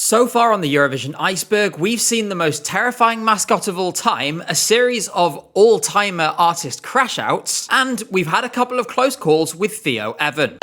So far on the Eurovision Iceberg, we've seen the most terrifying mascot of all time, a series of all-timer artist crash-outs, and we've had a couple of close calls with Theo Evan.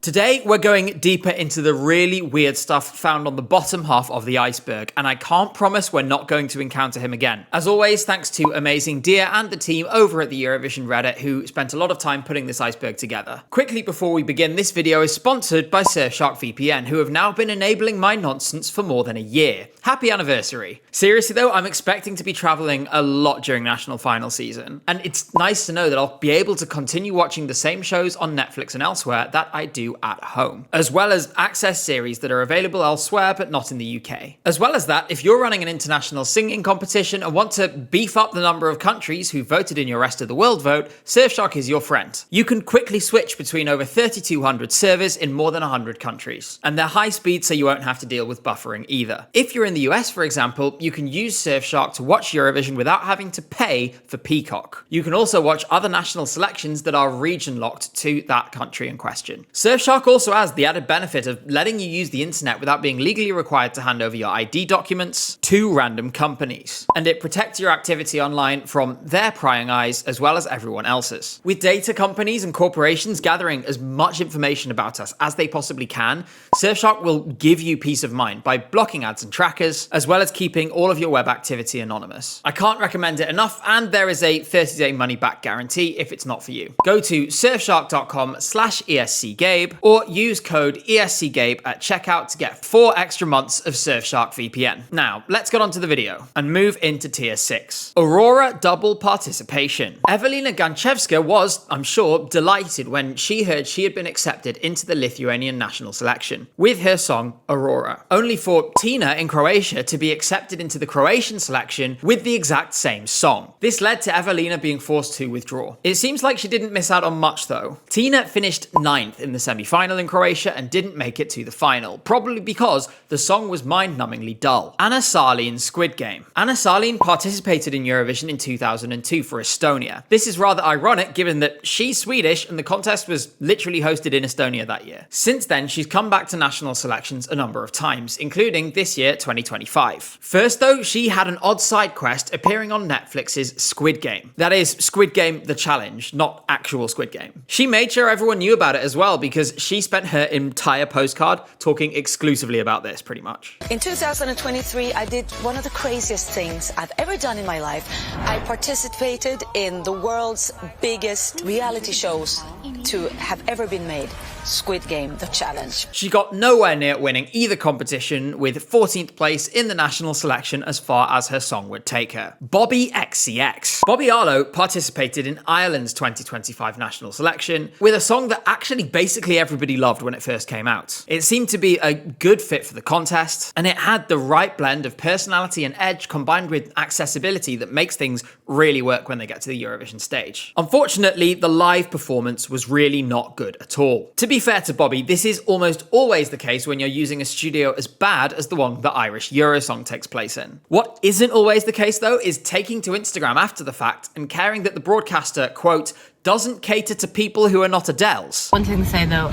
Today, we're going deeper into the really weird stuff found on the bottom half of the iceberg, and I can't promise we're not going to encounter him again. As always, thanks to Amazing Dear and the team over at the Eurovision Reddit who spent a lot of time putting this iceberg together. Quickly before we begin, this video is sponsored by Surfshark VPN, who have now been enabling my nonsense for more than a year. Happy anniversary. Seriously though, I'm expecting to be traveling a lot during national final season, and it's nice to know that I'll be able to continue watching the same shows on Netflix and elsewhere that I do at home, as well as access series that are available elsewhere but not in the UK. As well as that, if you're running an international singing competition and want to beef up the number of countries who voted in your rest of the world vote, Surfshark is your friend. You can quickly switch between over 3,200 servers in more than 100 countries, and they're high speed so you won't have to deal with buffering either. If you're in the US, for example, you can use Surfshark to watch Eurovision without having to pay for Peacock. You can also watch other national selections that are region locked to that country in question. Surfshark also has the added benefit of letting you use the internet without being legally required to hand over your ID documents to random companies. And it protects your activity online from their prying eyes as well as everyone else's. With data companies and corporations gathering as much information about us as they possibly can, Surfshark will give you peace of mind by blocking ads and trackers, as well as keeping all of your web activity anonymous. I can't recommend it enough, and there is a 30-day money-back guarantee if it's not for you. Go to surfshark.com/ESCGabe or use code ESCGabe at checkout to get 4 extra months of Surfshark VPN. Now, let's get on to the video and move into Tier 6. Aurora double participation. Evelina Ganchevska was, I'm sure, delighted when she heard she had been accepted into the Lithuanian national selection with her song Aurora, only for Tina in Croatia to be accepted into the Croatian selection with the exact same song. This led to Evelina being forced to withdraw. It seems like she didn't miss out on much though. Tina finished 9th in the semi-final in Croatia and didn't make it to the final, probably because the song was mind-numbingly dull. Anna Sahlin, Squid Game. Anna Sahlin participated in Eurovision in 2002 for Estonia. This is rather ironic given that she's Swedish and the contest was literally hosted in Estonia that year. Since then, she's come back to national selections a number of times, including this year, 2025. First though, she had an odd side quest appearing on Netflix's Squid Game. That is, Squid Game The Challenge, not actual Squid Game. She made sure everyone knew about it as well because she spent her entire postcard talking exclusively about this, pretty much. In 2023, I did one of the craziest things I've ever done in my life. I participated in the world's biggest reality shows to have ever been made, Squid Game The Challenge. She got nowhere near winning either competition, with 14th place in the national selection as far as her song would take her. Bobby XCX. Bobby Arlo participated in Ireland's 2025 national selection with a song that actually basically everybody loved when it first came out. It seemed to be a good fit for the contest, and it had the right blend of personality and edge combined with accessibility that makes things really work when they get to the Eurovision stage. Unfortunately, the live performance was really not good at all. To be fair to Bobby, this is almost always the case when you're using a studio as bad as the one the Irish Eurosong takes place in. What isn't always the case though is taking to Instagram after the fact and caring that the broadcaster, quote, doesn't cater to people who are not Adele's. One thing to say though,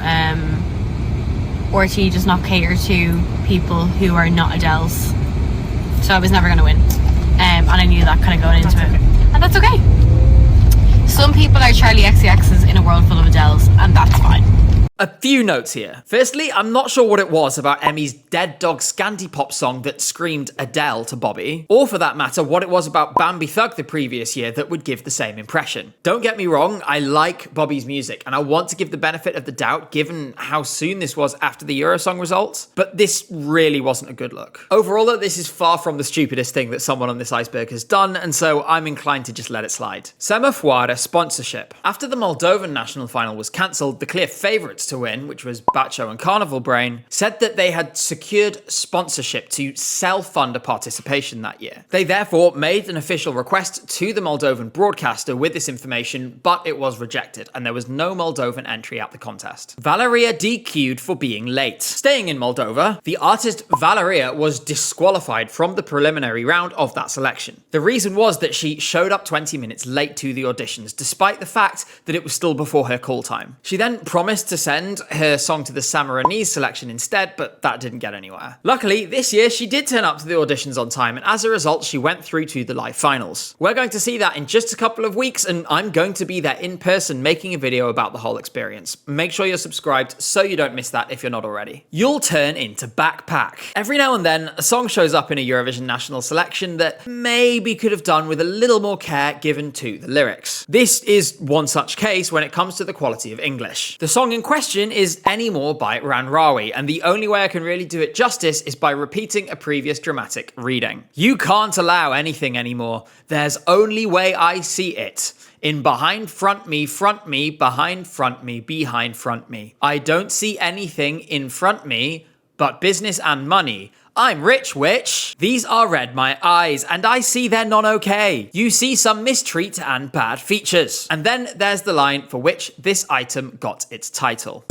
RT does not cater to people who are not Adele's, so I was never going to win, and I knew that kind of going into it, and that's okay. Some people are Charlie XCX's in a world full of Adele's, and that's fine. A few notes here. Firstly, I'm not sure what it was about Emmy's Dead Dog Scanty Pop song that screamed Adele to Bobby, or for that matter, what it was about Bambi Thug the previous year that would give the same impression. Don't get me wrong, I like Bobby's music, and I want to give the benefit of the doubt given how soon this was after the Eurosong results, but this really wasn't a good look. Overall though, this is far from the stupidest thing that someone on this iceberg has done, and so I'm inclined to just let it slide. Semaphore sponsorship. After the Moldovan national final was cancelled, the clear favourites to win, which was Bacho and Carnival Brain, said that they had secured sponsorship to self-fund a participation that year. They therefore made an official request to the Moldovan broadcaster with this information, but it was rejected, and there was no Moldovan entry at the contest. Valeria DQ'd for being late. Staying in Moldova, the artist Valeria was disqualified from the preliminary round of that selection. The reason was that she showed up 20 minutes late to the auditions, despite the fact that it was still before her call time. She then promised to send send her song to the Sammarinese selection instead, but that didn't get anywhere. Luckily, this year she did turn up to the auditions on time, and as a result, she went through to the live finals. We're going to see that in just a couple of weeks, and I'm going to be there in person making a video about the whole experience. Make sure you're subscribed so you don't miss that if you're not already. You'll turn into Backpack. Every now and then, a song shows up in a Eurovision national selection that maybe could have done with a little more care given to the lyrics. This is one such case when it comes to the quality of English. The song in question is Any More by Ranrawi, and the only way I can really do it justice is by repeating a previous dramatic reading. You can't allow anything anymore. There's only way I see it. In behind front me, behind front me, behind front me. I don't see anything in front me but business and money. I'm rich, witch. These are red, my eyes, and I see they're non-okay. You see some mistreat and bad features. And then there's the line for which this item got its title.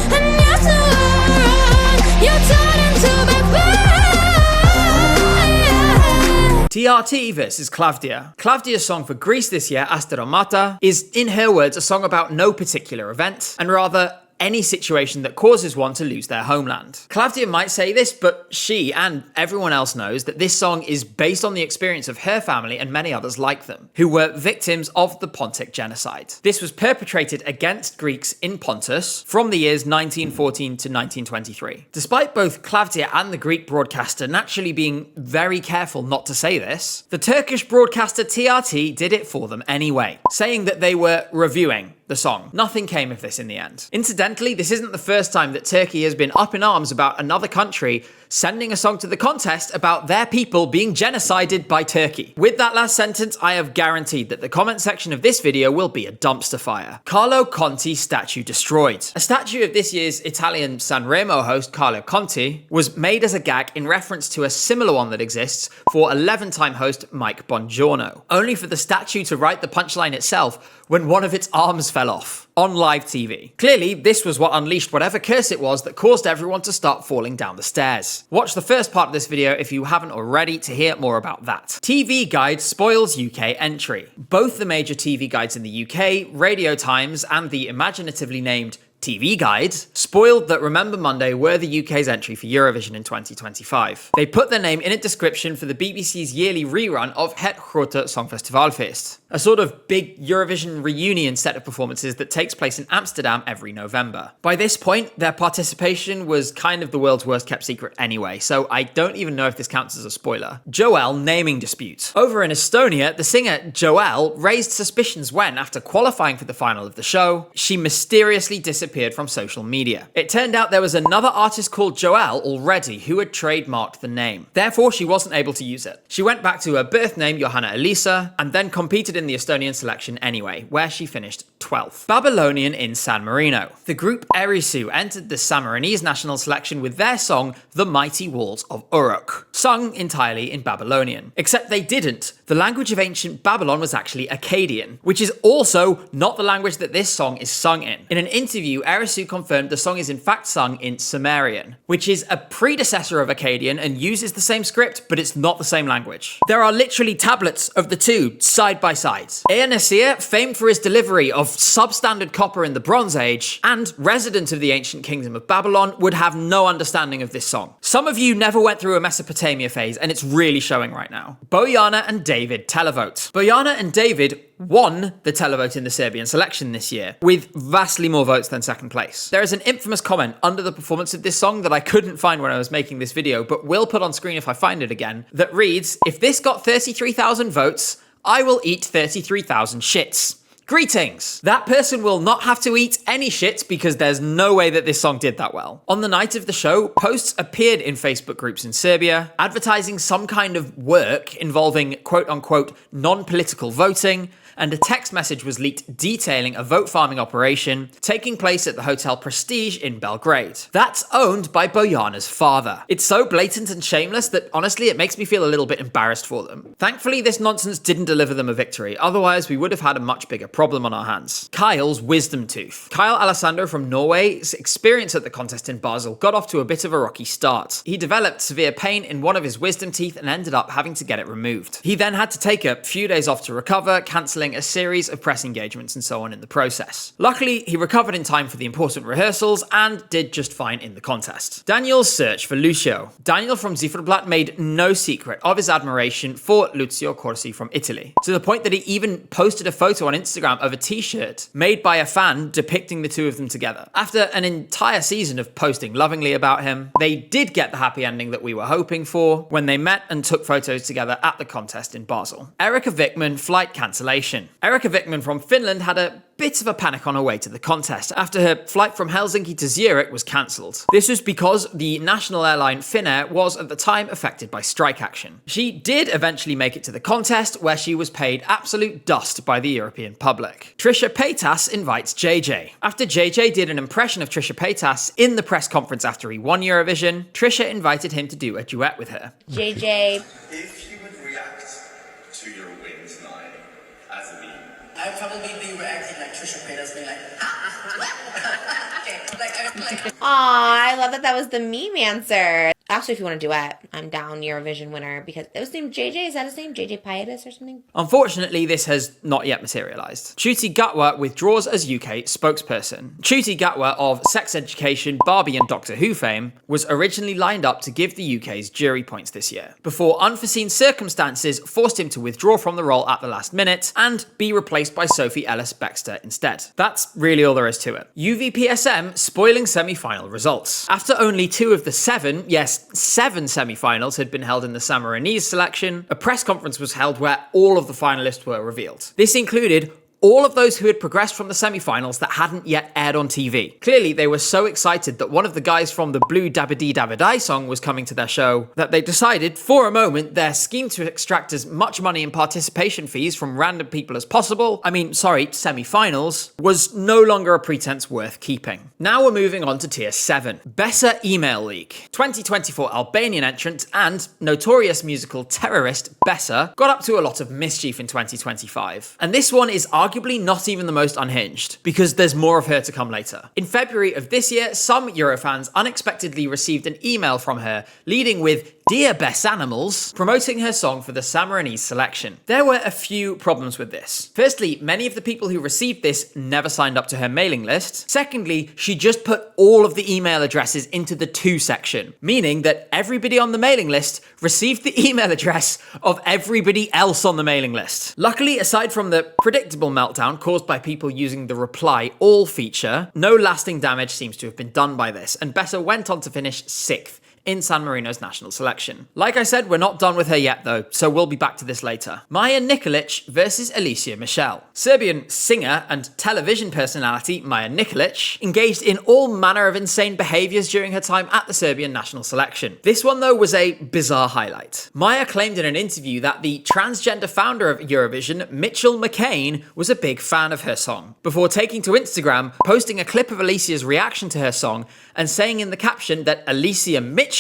TRT versus Klavdia. Klavdia's song for Greece this year, Asteromata, is, in her words, a song about no particular event, and rather any situation that causes one to lose their homeland. Klavdia might say this, but she and everyone else knows that this song is based on the experience of her family and many others like them, who were victims of the Pontic genocide. This was perpetrated against Greeks in Pontus from the years 1914 to 1923. Despite both Klavdia and the Greek broadcaster naturally being very careful not to say this, the Turkish broadcaster TRT did it for them anyway, saying that they were reviewing the song. Nothing came of this in the end. Incidentally, this isn't the first time that Turkey has been up in arms about another country sending a song to the contest about their people being genocided by Turkey. With that last sentence, I have guaranteed that the comment section of this video will be a dumpster fire. Carlo Conti statue destroyed. A statue of this year's Italian Sanremo host Carlo Conti was made as a gag in reference to a similar one that exists for 11-time host Mike Bongiorno, only for the statue to write the punchline itself when one of its arms fell off on live TV. Clearly, this was what unleashed whatever curse it was that caused everyone to start falling down the stairs. Watch the first part of this video if you haven't already to hear more about that. TV Guide spoils UK entry. Both the major TV guides in the UK, Radio Times, and the imaginatively named TV Guide spoiled that Remember Monday were the UK's entry for Eurovision in 2025. They put their name in a description for the BBC's yearly rerun of Het Grote Songfestivalfeest, a sort of big Eurovision reunion set of performances that takes place in Amsterdam every November. By this point, their participation was kind of the world's worst kept secret anyway, so I don't even know if this counts as a spoiler. Joelle naming dispute. Over in Estonia, the singer Joelle raised suspicions when, after qualifying for the final of the show, she mysteriously disappeared from social media. It turned out there was another artist called Joelle already who had trademarked the name. Therefore, she wasn't able to use it. She went back to her birth name, Johanna Elisa, and then competed in the Estonian selection anyway, where she finished 12th. Babylonian in San Marino. The group Erisu entered the Sammarinese national selection with their song The Mighty Walls of Uruk, sung entirely in Babylonian. Except they didn't. The language of ancient Babylon was actually Akkadian, which is also not the language that this song is sung in. In an interview, Erisu confirmed the song is in fact sung in Sumerian, which is a predecessor of Akkadian and uses the same script, but it's not the same language. There are literally tablets of the two side by side. Ea Nasir, famed for his delivery of substandard copper in the Bronze Age, and resident of the ancient kingdom of Babylon, would have no understanding of this song. Some of you never went through a Mesopotamia phase, and it's really showing right now. Bojana and David televote. Bojana and David won the televote in the Serbian selection this year, with vastly more votes than second place. There is an infamous comment under the performance of this song that I couldn't find when I was making this video, but will put on screen if I find it again, that reads, "If this got 33,000 votes, I will eat 33,000 shits. Greetings! That person will not have to eat any shit because there's no way that this song did that well." On the night of the show, posts appeared in Facebook groups in Serbia, advertising some kind of work involving quote-unquote non-political voting, and a text message was leaked detailing a vote farming operation taking place at the Hotel Prestige in Belgrade. That's owned by Bojana's father. It's so blatant and shameless that honestly it makes me feel a little bit embarrassed for them. Thankfully, this nonsense didn't deliver them a victory, otherwise we would have had a much bigger problem on our hands. Kyle's wisdom tooth. Kyle Alessandro from Norway's experience at the contest in Basel got off to a bit of a rocky start. He developed severe pain in one of his wisdom teeth and ended up having to get it removed. He then had to take a few days off to recover, cancelling missing a series of press engagements and so on in the process. Luckily, he recovered in time for the important rehearsals and did just fine in the contest. Daniel's search for Lucio. Daniel from Zifferblatt made no secret of his admiration for Lucio Corsi from Italy, to the point that he even posted a photo on Instagram of a t-shirt made by a fan depicting the two of them together. After an entire season of posting lovingly about him, they did get the happy ending that we were hoping for when they met and took photos together at the contest in Basel. Erika Wickman flight cancellation. Erika Wickman from Finland had a bit of a panic on her way to the contest after her flight from Helsinki to Zurich was cancelled. This was because the national airline Finnair was at the time affected by strike action. She did eventually make it to the contest, where she was paid absolute dust by the European public. Trisha Paytas invites JJ. After JJ did an impression of Trisha Paytas in the press conference after he won Eurovision, Trisha invited him to do a duet with her. JJ. If you would react to your win tonight as a meme, I'd probably be reacting like Trisha Paytas, being like, okay, Aw, I love that was the meme answer. Actually, if you want to duet, I'm down Eurovision winner because it was named JJ. Is that his name? JJ Pietis or something? Unfortunately, this has not yet materialised. Chuti Gatwa withdraws as UK spokesperson. Chuti Gatwa of Sex Education, Barbie and Doctor Who fame was originally lined up to give the UK's jury points this year, before unforeseen circumstances forced him to withdraw from the role at the last minute and be replaced by Sophie Ellis-Bextor instead. That's really all there is to it. UVPSM spoiling semi-final results. After only 2 of the 7, yes, 7 semi-finals had been held in the Samarinese selection, a press conference was held where all of the finalists were revealed. This included all of those who had progressed from the semi-finals that hadn't yet aired on TV. Clearly, they were so excited that one of the guys from the Blue Dabba-Dee Dabba-Die song was coming to their show that they decided, for a moment, their scheme to extract as much money in participation fees from random people as possible, semi-finals, was no longer a pretense worth keeping. Now we're moving on to Tier 7. Bessa email leak. 2024 Albanian entrant and notorious musical terrorist Bessa got up to a lot of mischief in 2025. And this one is arguably not even the most unhinged, because there's more of her to come later. In February of this year, some Eurofans unexpectedly received an email from her leading with "Dear Best Animals," promoting her song for the Samarinese selection. There were a few problems with this. Firstly, many of the people who received this never signed up to her mailing list. Secondly, she just put all of the email addresses into the to section, meaning that everybody on the mailing list received the email address of everybody else on the mailing list. Luckily, aside from the predictable meltdown caused by people using the reply all feature, no lasting damage seems to have been done by this, and Bessa went on to finish 6th in San Marino's national selection. Like I said, we're not done with her yet though, so we'll be back to this later. Maja Nikolic versus Alicia Michel. Serbian singer and television personality Maja Nikolic engaged in all manner of insane behaviours during her time at the Serbian national selection. This one though was a bizarre highlight. Maja claimed in an interview that the transgender founder of Eurovision, Mitchell McCain, was a big fan of her song, before taking to Instagram, posting a clip of Alicia's reaction to her song and saying in the caption that Alicia Mitchell,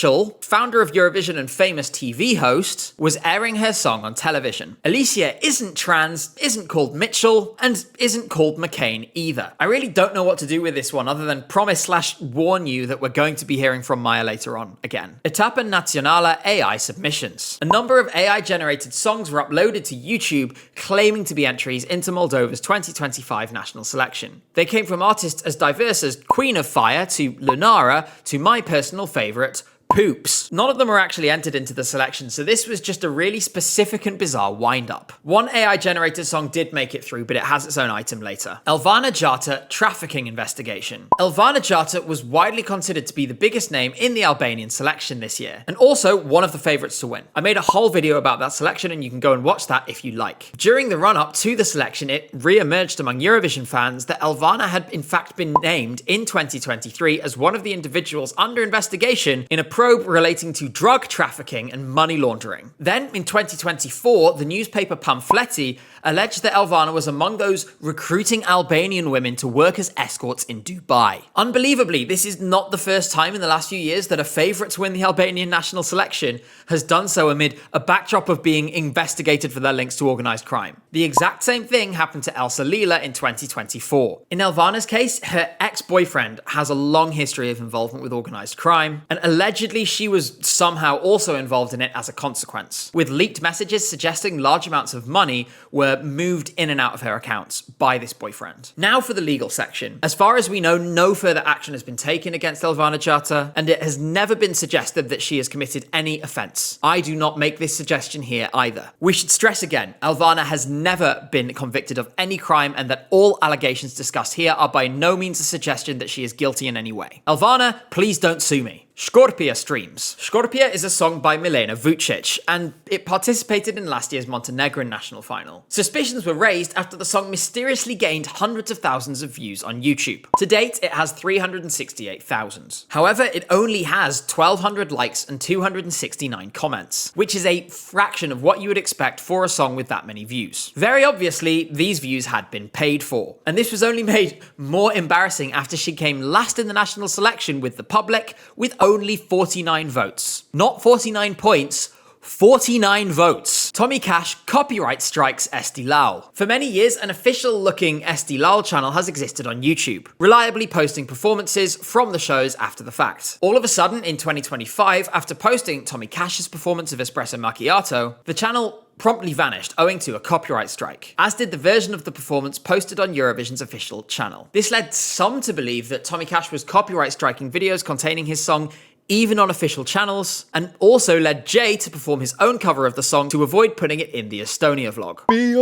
founder of Eurovision and famous TV host, was airing her song on television. Alicia isn't trans, isn't called Mitchell, and isn't called McCain either. I really don't know what to do with this one other than promise/warn you that we're going to be hearing from Maja later on again. Etapa Națională AI submissions. A number of AI-generated songs were uploaded to YouTube claiming to be entries into Moldova's 2025 national selection. They came from artists as diverse as Queen of Fire to Lunara to my personal favourite, Poops. None of them were actually entered into the selection, so this was just a really specific and bizarre wind-up. One AI-generated song did make it through, but it has its own item later. Elvana Jata trafficking investigation. Elvana Jata was widely considered to be the biggest name in the Albanian selection this year, and also one of the favourites to win. I made a whole video about that selection, and you can go and watch that if you like. During the run-up to the selection, it re-emerged among Eurovision fans that Elvana had in fact been named in 2023 as one of the individuals under investigation in a probe relating to drug trafficking and money laundering. Then, in 2024, the newspaper Pamfleti alleged that Elvana was among those recruiting Albanian women to work as escorts in Dubai. Unbelievably, this is not the first time in the last few years that a favourite to win the Albanian national selection has done so amid a backdrop of being investigated for their links to organised crime. The exact same thing happened to Elsa Lila in 2024. In Elvana's case, her ex-boyfriend has a long history of involvement with organised crime and allegedly Allegedly, she was somehow also involved in it as a consequence, with leaked messages suggesting large amounts of money were moved in and out of her accounts by this boyfriend. Now for the legal section. As far as we know, no further action has been taken against Elvana Jata, and it has never been suggested that she has committed any offence. I do not make this suggestion here either. We should stress again, Elvana has never been convicted of any crime, and that all allegations discussed here are by no means a suggestion that she is guilty in any way. Elvana, please don't sue me. Scorpia streams. Scorpia is a song by Milena Vucic, and it participated in last year's Montenegrin national final. Suspicions were raised after the song mysteriously gained hundreds of thousands of views on YouTube. To date, it has 368,000. However, it only has 1,200 likes and 269 comments, which is a fraction of what you would expect for a song with that many views. Very obviously, these views had been paid for, and this was only made more embarrassing after she came last in the national selection with the public, with only 49 votes. Not 49 points, 49 votes. Tommy Cash copyright strikes Estilal. For many years, an official-looking Estilal channel has existed on YouTube, reliably posting performances from the shows after the fact. All of a sudden, in 2025, after posting Tommy Cash's performance of Espresso Macchiato, the channel promptly vanished owing to a copyright strike, as did the version of the performance posted on Eurovision's official channel. This led some to believe that Tommy Cash was copyright striking videos containing his song even on official channels, and also led Jay to perform his own cover of the song to avoid putting it in the Estonia vlog. Mi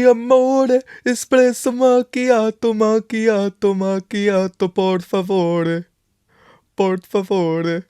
amore, espresso macchiato, macchiato, macchiato, por favore, por favore.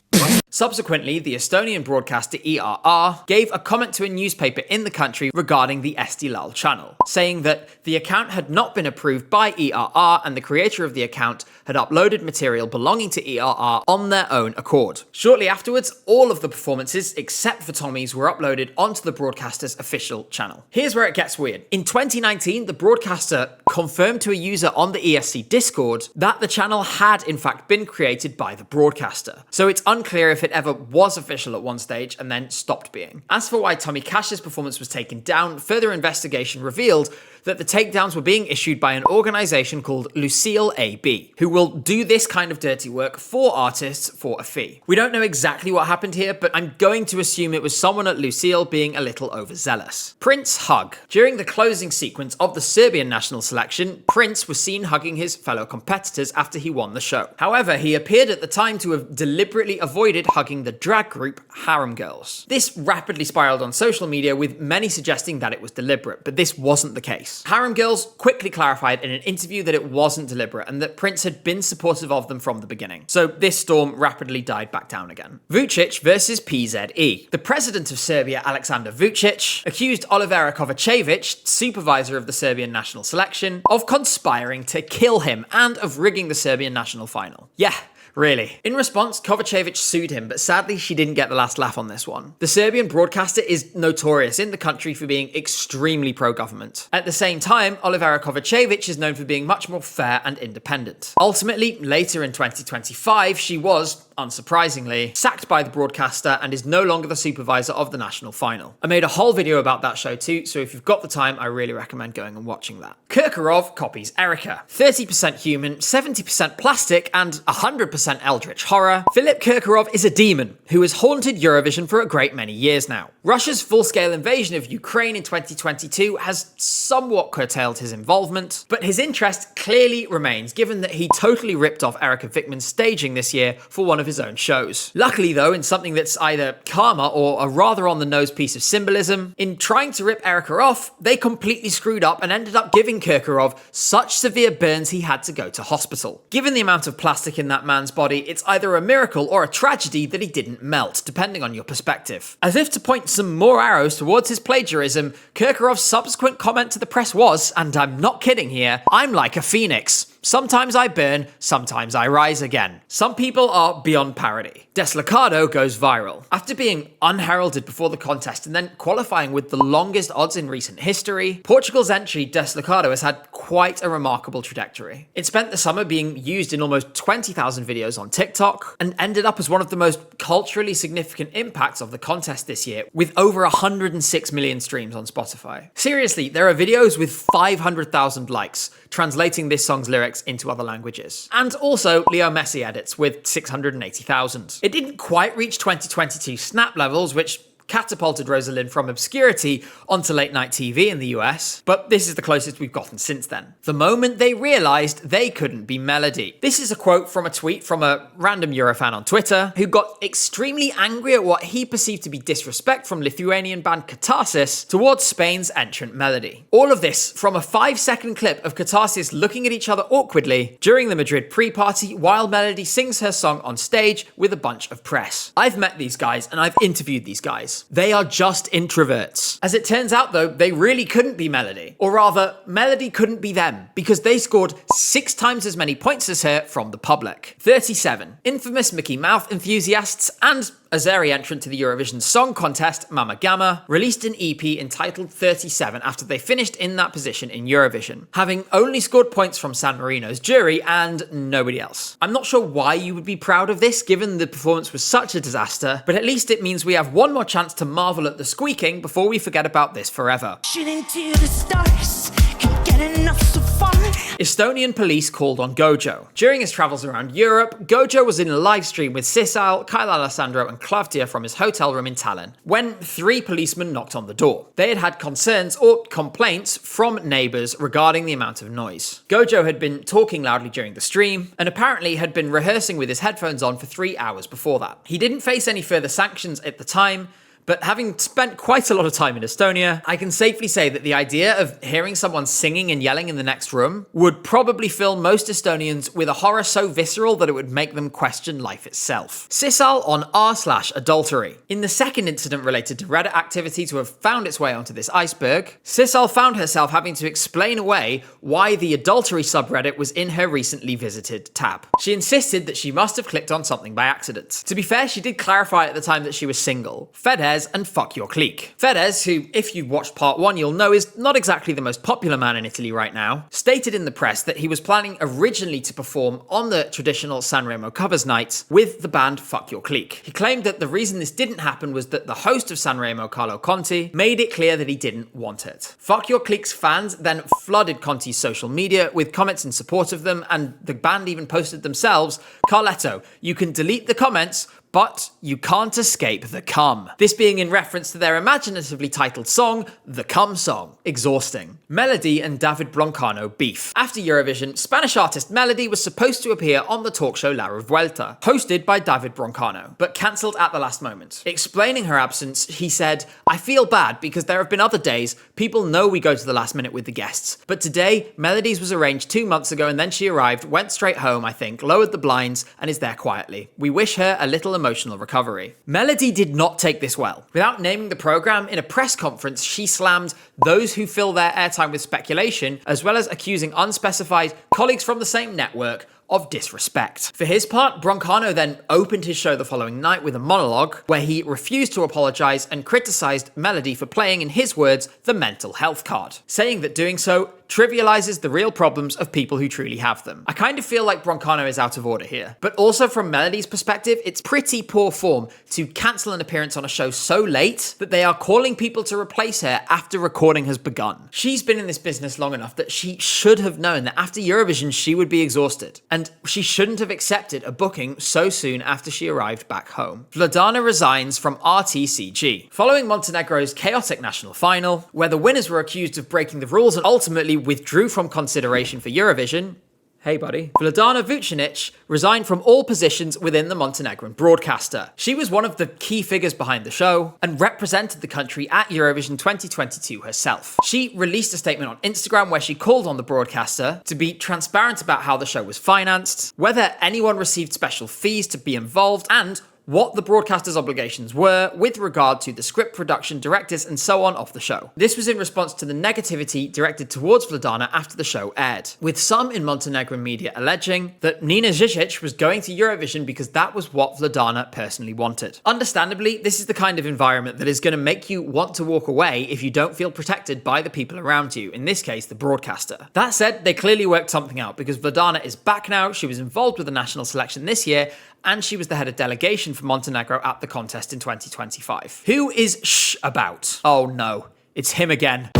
Subsequently, the Estonian broadcaster ERR gave a comment to a newspaper in the country regarding the Estilal channel, saying that the account had not been approved by ERR and the creator of the account had uploaded material belonging to ERR on their own accord. Shortly afterwards, all of the performances, except for Tommy's, were uploaded onto the broadcaster's official channel. Here's where it gets weird. In 2019, the broadcaster confirmed to a user on the ESC Discord that the channel had in fact been created by the broadcaster. So it's unclear if it ever was official at one stage and then stopped being. As for why Tommy Cash's performance was taken down, further investigation revealed that the takedowns were being issued by an organisation called Lucille AB, who will do this kind of dirty work for artists for a fee. We don't know exactly what happened here, but I'm going to assume it was someone at Lucille being a little overzealous. Prince hug. During the closing sequence of the Serbian national selection, Prince was seen hugging his fellow competitors after he won the show. However, he appeared at the time to have deliberately avoided hugging the drag group Harem Girls. This rapidly spiraled on social media, with many suggesting that it was deliberate, but this wasn't the case. Harem Girls quickly clarified in an interview that it wasn't deliberate and that Prince had been supportive of them from the beginning. So this storm rapidly died back down again. Vucic versus PZE. The president of Serbia, Aleksandar Vucic, accused Olivera Kovacevic, supervisor of the Serbian national selection, of conspiring to kill him and of rigging the Serbian national final. Yeah. Really. In response, Kovacevic sued him, but sadly she didn't get the last laugh on this one. The Serbian broadcaster is notorious in the country for being extremely pro-government. At the same time, Olivera Kovacevic is known for being much more fair and independent. Ultimately, later in 2025, she was, unsurprisingly, sacked by the broadcaster and is no longer the supervisor of the national final. I made a whole video about that show too, so if you've got the time, I really recommend going and watching that. Kirkorov copies Erika. 30% human, 70% plastic, and 100% eldritch horror. Philip Kirkorov is a demon who has haunted Eurovision for a great many years now. Russia's full-scale invasion of Ukraine in 2022 has somewhat curtailed his involvement, but his interest clearly remains, given that he totally ripped off Erika Vikman's staging this year for one of his own shows. Luckily though, in something that's either karma or a rather on-the-nose piece of symbolism, in trying to rip Erika off, they completely screwed up and ended up giving Kirkorov such severe burns he had to go to hospital. Given the amount of plastic in that man's body, it's either a miracle or a tragedy that he didn't melt, depending on your perspective. As if to point some more arrows towards his plagiarism, Kirkorov's subsequent comment to the press was, and I'm not kidding here, "I'm like a phoenix. Sometimes I burn, sometimes I rise again." Some people are beyond parody. Deslocado goes viral. After being unheralded before the contest and then qualifying with the longest odds in recent history, Portugal's entry Deslocado has had quite a remarkable trajectory. It spent the summer being used in almost 20,000 videos on TikTok and ended up as one of the most culturally significant impacts of the contest this year, with over 106 million streams on Spotify. Seriously, there are videos with 500,000 likes translating this song's lyrics lyrics into other languages. And also Leo Messi edits with 680,000. It didn't quite reach 2022 Snap levels, which catapulted Rosalind from obscurity onto late night TV in the US, but this is the closest we've gotten since then. The moment they realised they couldn't be Melody. This is a quote from a tweet from a random Eurofan on Twitter who got extremely angry at what he perceived to be disrespect from Lithuanian band Catharsis towards Spain's entrant Melody. All of this from a 5-second clip of Catharsis looking at each other awkwardly during the Madrid pre-party while Melody sings her song on stage with a bunch of press. I've met these guys and I've interviewed these guys. They are just introverts. As it turns out though, they really couldn't be Melody. Or rather, Melody couldn't be them, because they scored 6 times as many points as her from the public. 37. Infamous Mickey Mouth enthusiasts and Azeri entrant to the Eurovision Song Contest, Mama Gamma, released an EP entitled 37 after they finished in that position in Eurovision, having only scored points from San Marino's jury and nobody else. I'm not sure why you would be proud of this, given the performance was such a disaster, but at least it means we have one more chance to marvel at the squeaking before we forget about this forever. Shooting to the stars, can't get enough so far. Estonian police called on Gojo. During his travels around Europe, Gojo was in a live stream with Sisal, Kyle Alessandro and Klavdia from his hotel room in Tallinn when 3 policemen knocked on the door. They had had concerns or complaints from neighbours regarding the amount of noise. Gojo had been talking loudly during the stream and apparently had been rehearsing with his headphones on for 3 hours before that. He didn't face any further sanctions at the time, but having spent quite a lot of time in Estonia, I can safely say that the idea of hearing someone singing and yelling in the next room would probably fill most Estonians with a horror so visceral that it would make them question life itself. Sisal on r/adultery. In the second incident related to Reddit activity to have found its way onto this iceberg, Sisal found herself having to explain away why the adultery subreddit was in her recently visited tab. She insisted that she must have clicked on something by accident. To be fair, she did clarify at the time that she was single. Fedez and fuck your clique. Fedez, who, if you've watched part 1, you'll know is not exactly the most popular man in Italy right now, stated in the press that he was planning originally to perform on the traditional Sanremo covers night with the band Fuck Your Clique. He claimed that the reason this didn't happen was that the host of Sanremo, Carlo Conti, made it clear that he didn't want it. Fuck Your Clique's fans then flooded Conti's social media with comments in support of them, and the band even posted themselves, Carletto, you can delete the comments, but you can't escape the cum. This being in reference to their imaginatively titled song, The Cum Song. Exhausting. Melody and David Broncano beef. After Eurovision, Spanish artist Melody was supposed to appear on the talk show La Revuelta, hosted by David Broncano, but cancelled at the last moment. Explaining her absence, he said, I feel bad because there have been other days, people know we go to the last minute with the guests, but today, Melody's was arranged 2 months ago and then she arrived, went straight home, I think, lowered the blinds, and is there quietly. We wish her a little emotional recovery. Melody did not take this well. Without naming the program, in a press conference, she slammed those who fill their airtime with speculation, as well as accusing unspecified colleagues from the same network of disrespect. For his part, Broncano then opened his show the following night with a monologue where he refused to apologise and criticised Melody for playing, in his words, the mental health card, saying that doing so trivializes the real problems of people who truly have them. I kind of feel like Broncano is out of order here, but also from Melody's perspective, it's pretty poor form to cancel an appearance on a show so late that they are calling people to replace her after recording has begun. She's been in this business long enough that she should have known that after Eurovision she would be exhausted, and she shouldn't have accepted a booking so soon after she arrived back home. Vladana resigns from RTCG. Following Montenegro's chaotic national final, where the winners were accused of breaking the rules and ultimately withdrew from consideration for Eurovision, hey buddy, Vladana Vucinic resigned from all positions within the Montenegrin broadcaster. She was one of the key figures behind the show and represented the country at Eurovision 2022 herself. She released a statement on Instagram where she called on the broadcaster to be transparent about how the show was financed, whether anyone received special fees to be involved, and what the broadcaster's obligations were with regard to the script production, directors, and so on of the show. This was in response to the negativity directed towards Vladana after the show aired, with some in Montenegrin media alleging that Nina Žižić was going to Eurovision because that was what Vladana personally wanted. Understandably, this is the kind of environment that is going to make you want to walk away if you don't feel protected by the people around you, in this case, the broadcaster. That said, they clearly worked something out because Vladana is back now, she was involved with the national selection this year, and she was the head of delegation for Montenegro at the contest in 2025. Who is about? Oh no, it's him again.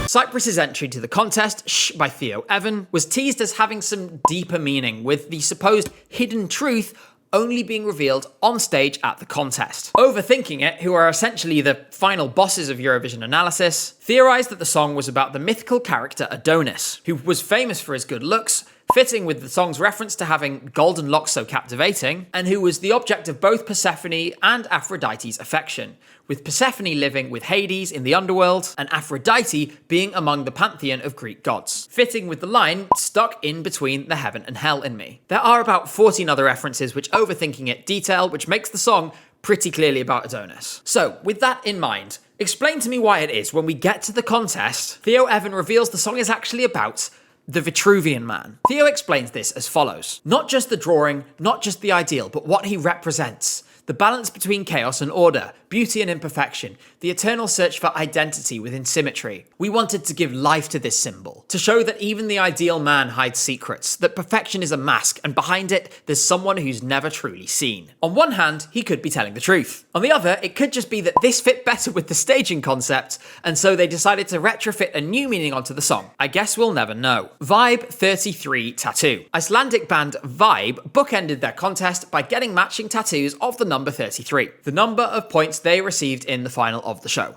Cyprus's entry to the contest, Shh by Theo Evan, was teased as having some deeper meaning, with the supposed hidden truth only being revealed on stage at the contest. Overthinking It, who are essentially the final bosses of Eurovision analysis, theorised that the song was about the mythical character Adonis, who was famous for his good looks, fitting with the song's reference to having golden locks so captivating, and who was the object of both Persephone and Aphrodite's affection, with Persephone living with Hades in the underworld, and Aphrodite being among the pantheon of Greek gods, fitting with the line, stuck in between the heaven and hell in me. There are about 14 other references which Overthinking It detail, which makes the song pretty clearly about Adonis. So, with that in mind, explain to me why it is when we get to the contest, Theo Evan reveals the song is actually about the Vitruvian Man. Theo explains this as follows. Not just the drawing, not just the ideal, but what he represents. The balance between chaos and order, beauty and imperfection, the eternal search for identity within symmetry. We wanted to give life to this symbol, to show that even the ideal man hides secrets, that perfection is a mask, and behind it, there's someone who's never truly seen. On one hand, he could be telling the truth. On the other, it could just be that this fit better with the staging concept, and so they decided to retrofit a new meaning onto the song. I guess we'll never know. Vibe 33 Tattoo. Icelandic band Vibe bookended their contest by getting matching tattoos of the number 33, the number of points they received in the final of the show.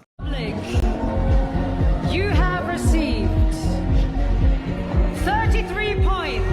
You have received 33 points.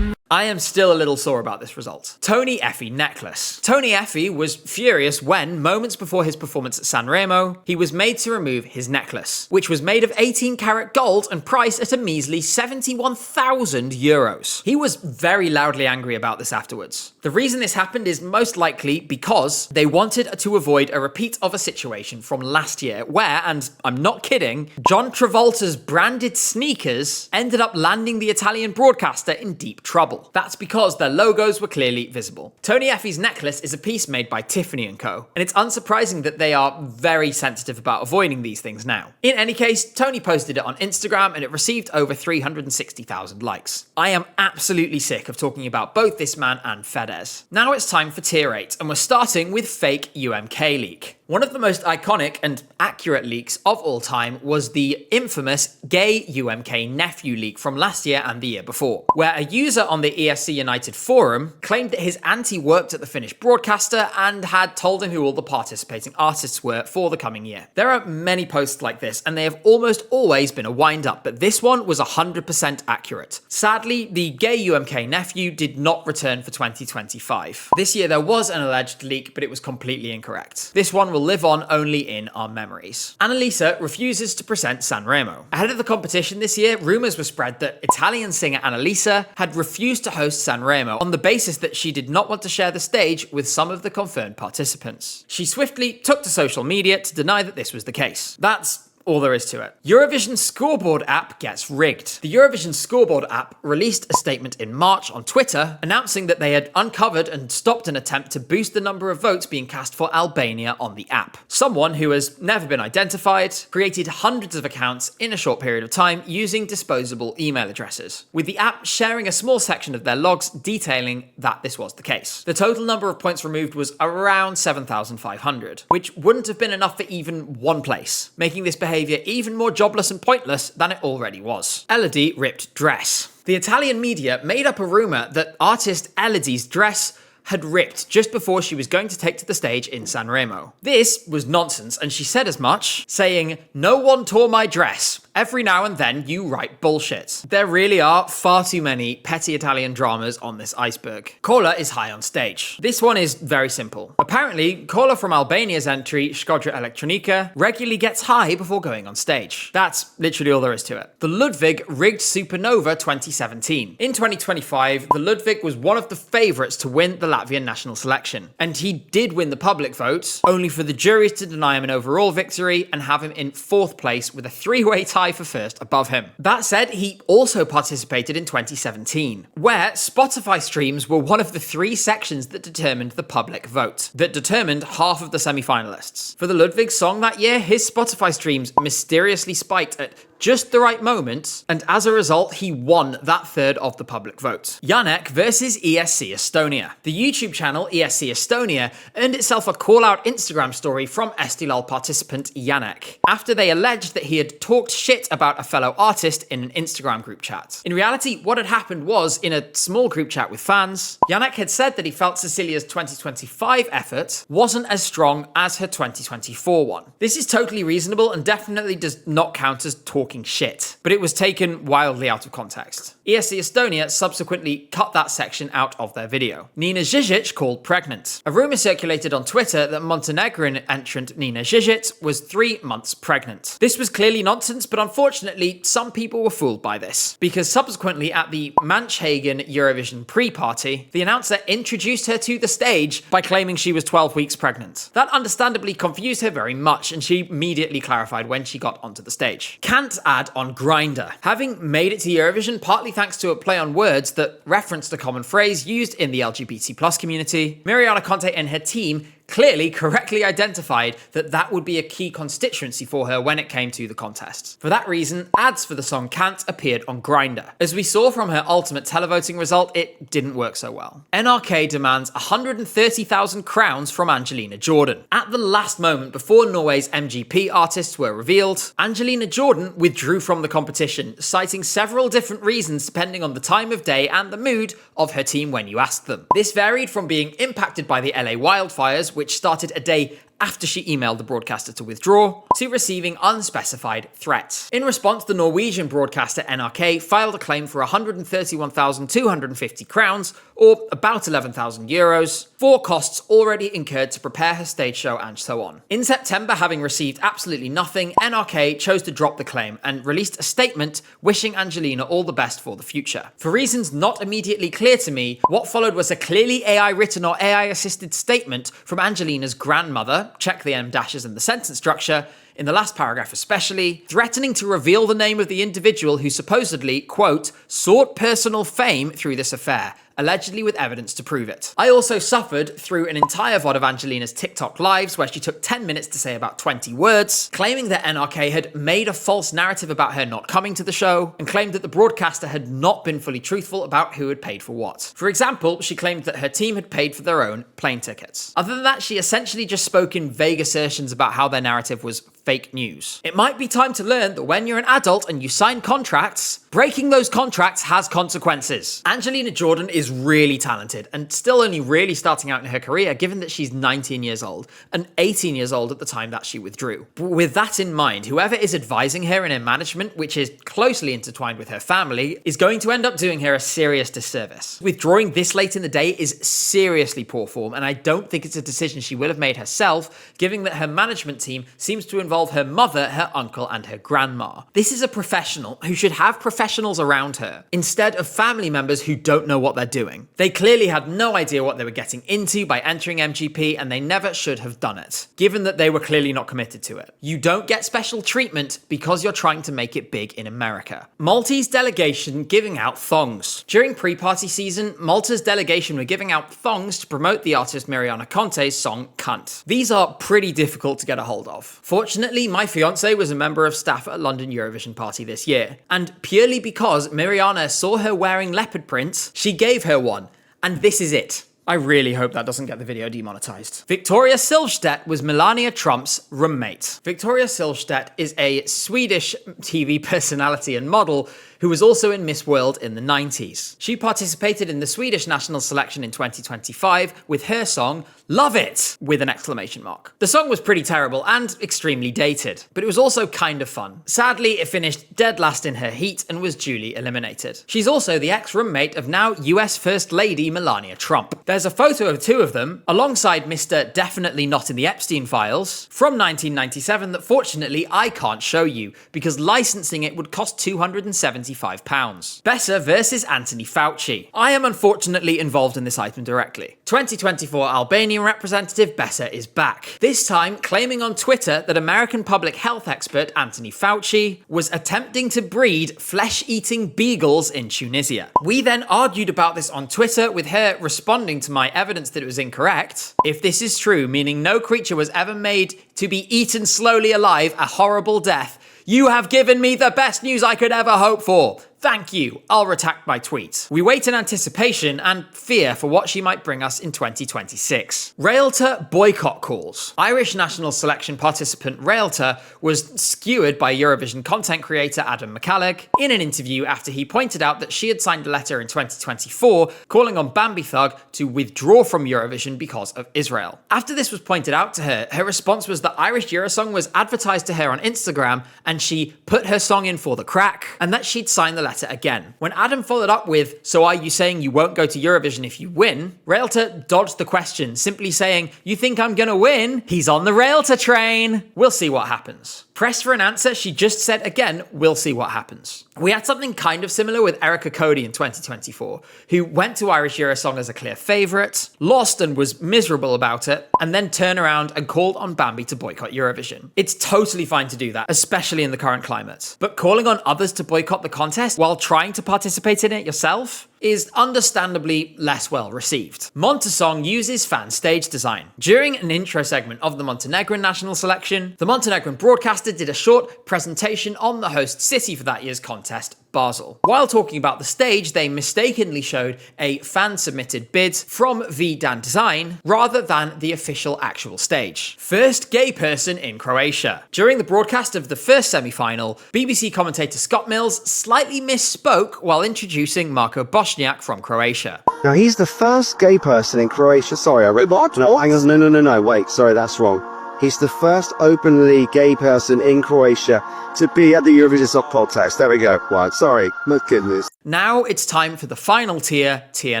I am still a little sore about this result. Tony Effie necklace. Tony Effie was furious when, moments before his performance at Sanremo, he was made to remove his necklace, which was made of 18 karat gold and priced at a measly 71,000 euros. He was very loudly angry about this afterwards. The reason this happened is most likely because they wanted to avoid a repeat of a situation from last year where, and I'm not kidding, John Travolta's branded sneakers ended up landing the Italian broadcaster in deep trouble. That's because their logos were clearly visible. Tony Effie's necklace is a piece made by Tiffany & Co, and it's unsurprising that they are very sensitive about avoiding these things now. In any case, Tony posted it on Instagram and it received over 360,000 likes. I am absolutely sick of talking about both this man and Fedez. Now it's time for tier 8, and we're starting with fake UMK leak. One of the most iconic and accurate leaks of all time was the infamous gay UMK nephew leak from last year and the year before, where a user on the ESC United forum claimed that his auntie worked at the Finnish broadcaster and had told him who all the participating artists were for the coming year. There are many posts like this, and they have almost always been a wind-up, but this one was 100% accurate. Sadly, the gay UMK nephew did not return for 2025. This year there was an alleged leak, but it was completely incorrect. This one will live on only in our memories. Annalisa refuses to present Sanremo. Ahead of the competition this year, rumours were spread that Italian singer Annalisa had refused to host Sanremo on the basis that she did not want to share the stage with some of the confirmed participants. She swiftly took to social media to deny that this was the case. That's all there is to it. Eurovision Scoreboard app gets rigged. The Eurovision Scoreboard app released a statement in March on Twitter announcing that they had uncovered and stopped an attempt to boost the number of votes being cast for Albania on the app. Someone who has never been identified created hundreds of accounts in a short period of time using disposable email addresses, with the app sharing a small section of their logs detailing that this was the case. The total number of points removed was around 7,500, which wouldn't have been enough for even one place, making this behavior even more jobless and pointless than it already was. Elodie ripped dress. The Italian media made up a rumour that artist Elodie's dress had ripped just before she was going to take to the stage in Sanremo. This was nonsense, and she said as much, saying, "No one tore my dress. Every now and then you write bullshit." There really are far too many petty Italian dramas on this iceberg. Kola is high on stage. This one is very simple. Apparently, Kola from Albania's entry, Shkodra Elektronika, regularly gets high before going on stage. That's literally all there is to it. The Ludwig rigged Supernova 2017. In 2025, the Ludwig was one of the favourites to win the Latvian national selection, and he did win the public vote, only for the juries to deny him an overall victory and have him in 4th place with a 3-way tie for first above him. That said, he also participated in 2017, where Spotify streams were one of the 3 sections that determined the public vote, that determined half of the semi-finalists. For the Ludwig song that year, his Spotify streams mysteriously spiked at just the right moment, and as a result, he won that third of the public vote. Janek versus ESC Estonia. The YouTube channel ESC Estonia earned itself a call-out Instagram story from Estilal participant Janek, after they alleged that he had talked shit about a fellow artist in an Instagram group chat. In reality, what had happened was, in a small group chat with fans, Janek had said that he felt Cecilia's 2025 effort wasn't as strong as her 2024 one. This is totally reasonable and definitely does not count as talking shit, but it was taken wildly out of context. ESC Estonia subsequently cut that section out of their video. Nina Žižić called pregnant. A rumor circulated on Twitter that Montenegrin entrant Nina Žižić was 3 months pregnant. This was clearly nonsense, but unfortunately, some people were fooled by this, because subsequently at the Manchhagen Eurovision pre-party, the announcer introduced her to the stage by claiming she was 12 weeks pregnant. That understandably confused her very much, and she immediately clarified when she got onto the stage. Kant's ad on Grindr. Having made it to Eurovision partly thanks to a play on words that referenced a common phrase used in the LGBT+ community, Mariana Conte and her team clearly correctly identified that that would be a key constituency for her when it came to the contest. For that reason, ads for the song Kant appeared on Grindr. As we saw from her ultimate televoting result, it didn't work so well. NRK demands 130,000 crowns from Angelina Jordan. At the last moment before Norway's MGP artists were revealed, Angelina Jordan withdrew from the competition, citing several different reasons depending on the time of day and the mood of her team when you asked them. This varied from being impacted by the LA wildfires, which started a day after she emailed the broadcaster to withdraw, to receiving unspecified threats. In response, the Norwegian broadcaster NRK filed a claim for 131,250 crowns, or about 11,000 euros, for costs already incurred to prepare her stage show and so on. In September, having received absolutely nothing, NRK chose to drop the claim and released a statement wishing Angelina all the best for the future. For reasons not immediately clear to me, what followed was a clearly AI-written or AI-assisted statement from Angelina's grandmother, check the M dashes and the sentence structure, in the last paragraph especially, threatening to reveal the name of the individual who supposedly, quote, sought personal fame through this affair, allegedly with evidence to prove it. I also suffered through an entire VOD of Angelina's TikTok lives where she took 10 minutes to say about 20 words, claiming that NRK had made a false narrative about her not coming to the show, and claimed that the broadcaster had not been fully truthful about who had paid for what. For example, she claimed that her team had paid for their own plane tickets. Other than that, she essentially just spoke in vague assertions about how their narrative was fake news. It might be time to learn that when you're an adult and you sign contracts, breaking those contracts has consequences. Angelina Jordan is really talented and still only really starting out in her career, given that she's 19 years old and 18 years old at the time that she withdrew. But with that in mind, whoever is advising her in her management, which is closely intertwined with her family, is going to end up doing her a serious disservice. Withdrawing this late in the day is seriously poor form, and I don't think it's a decision she will have made herself, given that her management team seems to involve her mother, her uncle, and her grandma. This is a professional who should have professionals around her, instead of family members who don't know what they're doing. They clearly had no idea what they were getting into by entering MGP, and they never should have done it, given that they were clearly not committed to it. You don't get special treatment because you're trying to make it big in America. Maltese delegation giving out thongs. During pre-party season, Malta's delegation were giving out thongs to promote the artist Mariana Conte's song Cunt. These are pretty difficult to get a hold of. Fortunately, my fiance was a member of staff at a London Eurovision party this year, and purely because Mariana saw her wearing leopard prints, she gave her one, and this is it. I really hope that doesn't get the video demonetized. Victoria Silvstedt was Melania Trump's roommate. Victoria Silvstedt is a Swedish TV personality and model who was also in Miss World in the 90s. She participated in the Swedish national selection in 2025 with her song Love It! With an exclamation mark. The song was pretty terrible and extremely dated, but it was also kind of fun. Sadly, it finished dead last in her heat and was duly eliminated. She's also the ex-roommate of now US First Lady Melania Trump. There's a photo of two of them, alongside Mr. Definitely Not in the Epstein Files, from 1997 that fortunately I can't show you, because licensing it would cost £275. Besser versus Anthony Fauci. I am unfortunately involved in this item directly. 2024 Albanian representative Besser is back, this time claiming on Twitter that American public health expert Anthony Fauci was attempting to breed flesh-eating beagles in Tunisia. We then argued about this on Twitter, with her responding to my evidence that it was incorrect. If this is true, meaning no creature was ever made to be eaten slowly alive, a horrible death, You have given me the best news I could ever hope for. Thank you. I'll retract my tweet. We wait in anticipation and fear for what she might bring us in 2026. Realtor boycott calls. Irish national selection participant Realtor was skewered by Eurovision content creator Adam McCallig in an interview after he pointed out that she had signed a letter in 2024 calling on Bambi Thug to withdraw from Eurovision because of Israel. After this was pointed out to her, her response was that Irish Eurosong was advertised to her on Instagram and she put her song in for the crack, and that she'd signed the letter again. When Adam followed up with, "So are you saying you won't go to Eurovision if you win?" Realtor dodged the question, simply saying, "You think I'm gonna win? He's on the Realtor train. We'll see what happens." Pressed for an answer, she just said again, "We'll see what happens." We had something kind of similar with Erica Cody in 2024, who went to Irish Eurosong as a clear favourite, lost and was miserable about it, and then turned around and called on Bambi to boycott Eurovision. It's totally fine to do that, especially in the current climate. But calling on others to boycott the contest while trying to participate in it yourself is understandably less well received. Montesong uses fan stage design. During an intro segment of the Montenegrin national selection, the Montenegrin broadcaster did a short presentation on the host city for that year's contest, Basel. While talking about the stage, they mistakenly showed a fan-submitted bid from VDAN Design rather than the official actual stage. First gay person in Croatia. During the broadcast of the first semi-final, BBC commentator Scott Mills slightly misspoke while introducing Marko Bošnjak from Croatia. Now, he's the first gay person in Croatia. Sorry, I read what? No, hang on, no, wait, sorry, that's wrong. He's the first openly gay person in Croatia to be at the Eurovision Song Contest. There we go. Right, sorry, my goodness. Now it's time for the final tier, tier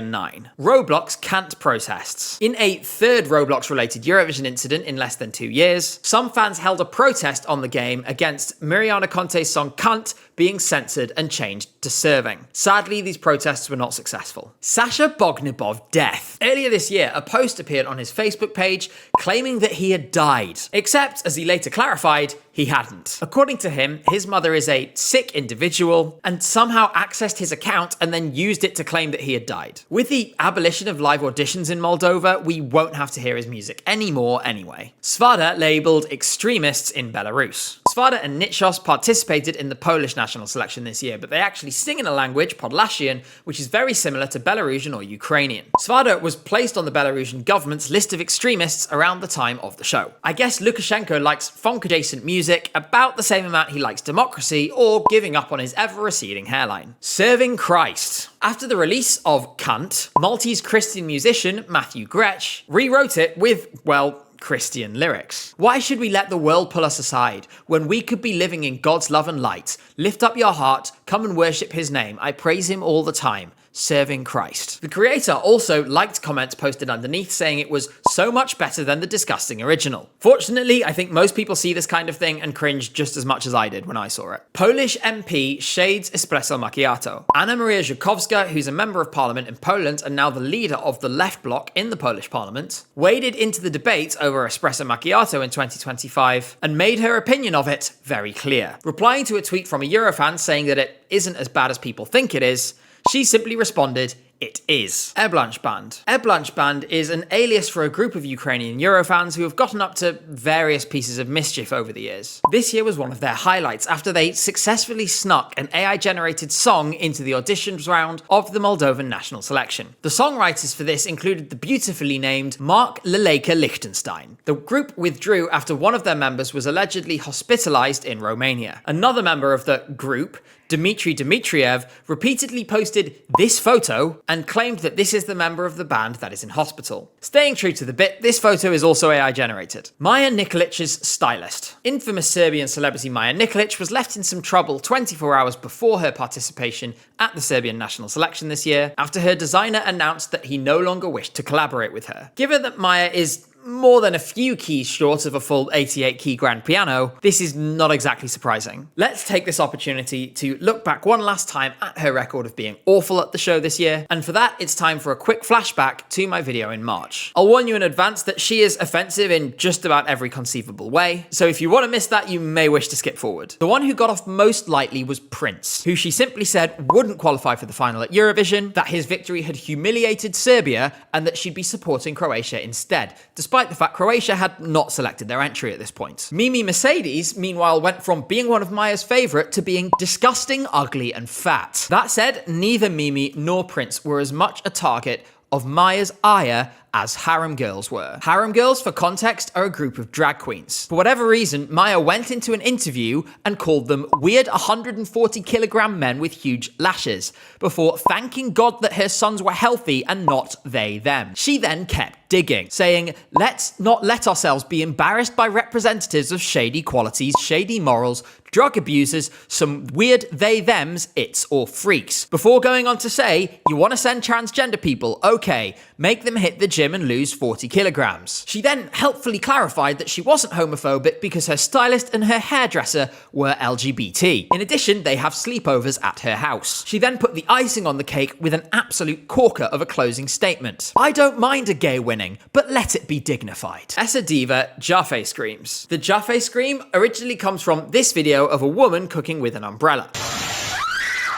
9. Roblox Cant protests. In a third Roblox-related Eurovision incident in less than 2 years, some fans held a protest on the game against Mariana Conte's song Cant being censored and changed to serving. Sadly, these protests were not successful. Sasha Bognibov death. Earlier this year, a post appeared on his Facebook page claiming that he had died. Except, as he later clarified, he hadn't. According to him, his mother is a sick individual and somehow accessed his account and then used it to claim that he had died. With the abolition of live auditions in Moldova, we won't have to hear his music anymore anyway. Svada labelled extremists in Belarus. Svada and Nitschos participated in the Polish national selection this year, but they actually sing in a language, Podlasian, which is very similar to Belarusian or Ukrainian. Svada was placed on the Belarusian government's list of extremists around the time of the show. I guess Lukashenko likes funk-adjacent music about the same amount he likes democracy or giving up on his ever-receding hairline. Serving Christ. After the release of Cant, Maltese Christian musician Matthew Gretsch rewrote it with, well, Christian lyrics. Why should we let the world pull us aside when we could be living in God's love and light? Lift up your heart, come and worship his name. I praise him all the time. Serving Christ. The creator also liked comments posted underneath saying it was so much better than the disgusting original. Fortunately, I think most people see this kind of thing and cringe just as much as I did when I saw it. Polish MP shades espresso macchiato. Anna Maria Żukowska, who's a member of parliament in Poland and now the leader of the left bloc in the Polish parliament, waded into the debate over espresso macchiato in 2025 and made her opinion of it very clear. Replying to a tweet from a Eurofan saying that it isn't as bad as people think it is, she simply responded, "It is." Air Blanche Band. Air Blanche Band is an alias for a group of Ukrainian Eurofans who have gotten up to various pieces of mischief over the years. This year was one of their highlights after they successfully snuck an AI-generated song into the auditions round of the Moldovan national selection. The songwriters for this included the beautifully named Mark Leleka Lichtenstein. The group withdrew after one of their members was allegedly hospitalized in Romania. Another member of the group, Dmitry Dmitriev, repeatedly posted this photo and claimed that this is the member of the band that is in hospital. Staying true to the bit, this photo is also AI generated. Maja Nikolić's stylist. Infamous Serbian celebrity Maja Nikolić was left in some trouble 24 hours before her participation at the Serbian national selection this year after her designer announced that he no longer wished to collaborate with her. Given that Maja is more than a few keys short of a full 88-key grand piano, this is not exactly surprising. Let's take this opportunity to look back one last time at her record of being awful at the show this year, and for that it's time for a quick flashback to my video in March. I'll warn you in advance that she is offensive in just about every conceivable way, so if you want to miss that you may wish to skip forward. The one who got off most lightly was Prince, who she simply said wouldn't qualify for the final at Eurovision, that his victory had humiliated Serbia, and that she'd be supporting Croatia instead, despite despite the fact Croatia had not selected their entry at this point. Mimi Mercedes, meanwhile, went from being one of Maya's favourite to being disgusting, ugly and fat. That said, neither Mimi nor Prince were as much a target of Maya's ire as harem girls were. Harem girls, for context, are a group of drag queens. For whatever reason, Maya went into an interview and called them weird 140-kilogram men with huge lashes, before thanking God that her sons were healthy and not they them. She then kept digging, saying, "Let's not let ourselves be embarrassed by representatives of shady qualities, shady morals, drug abusers, some weird they-thems, its, or freaks," before going on to say, "You want to send transgender people? Okay, make them hit the gym and lose 40 kilograms. She then helpfully clarified that she wasn't homophobic because her stylist and her hairdresser were LGBT. In addition, they have sleepovers at her house. She then put the icing on the cake with an absolute corker of a closing statement. "I don't mind a gay winning, but let it be dignified." Essa Diva Jaffe screams. The Jaffe scream originally comes from this video of a woman cooking with an umbrella.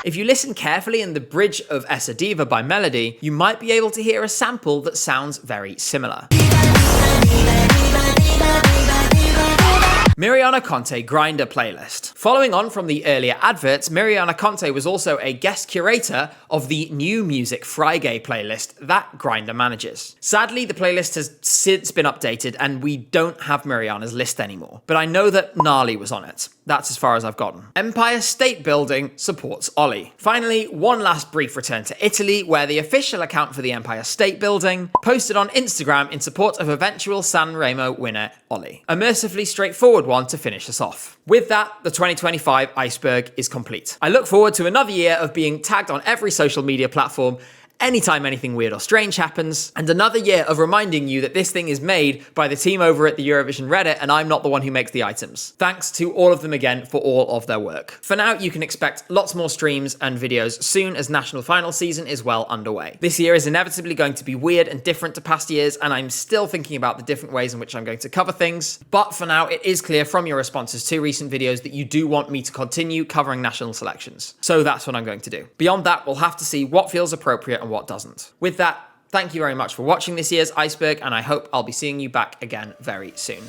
If you listen carefully in the bridge of Essa Diva by Melody, you might be able to hear a sample that sounds very similar. Miriana Conte Grindr playlist. Following on from the earlier adverts, Miriana Conte was also a guest curator of the New Music Friday playlist that Grindr manages. Sadly, the playlist has since been updated and we don't have Miriana's list anymore, but I know that Gnarly was on it. That's as far as I've gotten. Empire State Building supports Ollie. Finally, one last brief return to Italy, where the official account for the Empire State Building posted on Instagram in support of eventual Sanremo winner Ollie. A mercifully straightforward one to finish us off. With that, the 2025 Iceberg is complete. I look forward to another year of being tagged on every social media platform anytime anything weird or strange happens, and another year of reminding you that this thing is made by the team over at the Eurovision Reddit and I'm not the one who makes the items. Thanks to all of them again for all of their work. For now, you can expect lots more streams and videos soon as national final season is well underway. This year is inevitably going to be weird and different to past years, and I'm still thinking about the different ways in which I'm going to cover things, but for now it is clear from your responses to recent videos that you do want me to continue covering national selections. So that's what I'm going to do. Beyond that, we'll have to see what feels appropriate and what doesn't. With that, thank you very much for watching this year's Iceberg, and I hope I'll be seeing you back again very soon.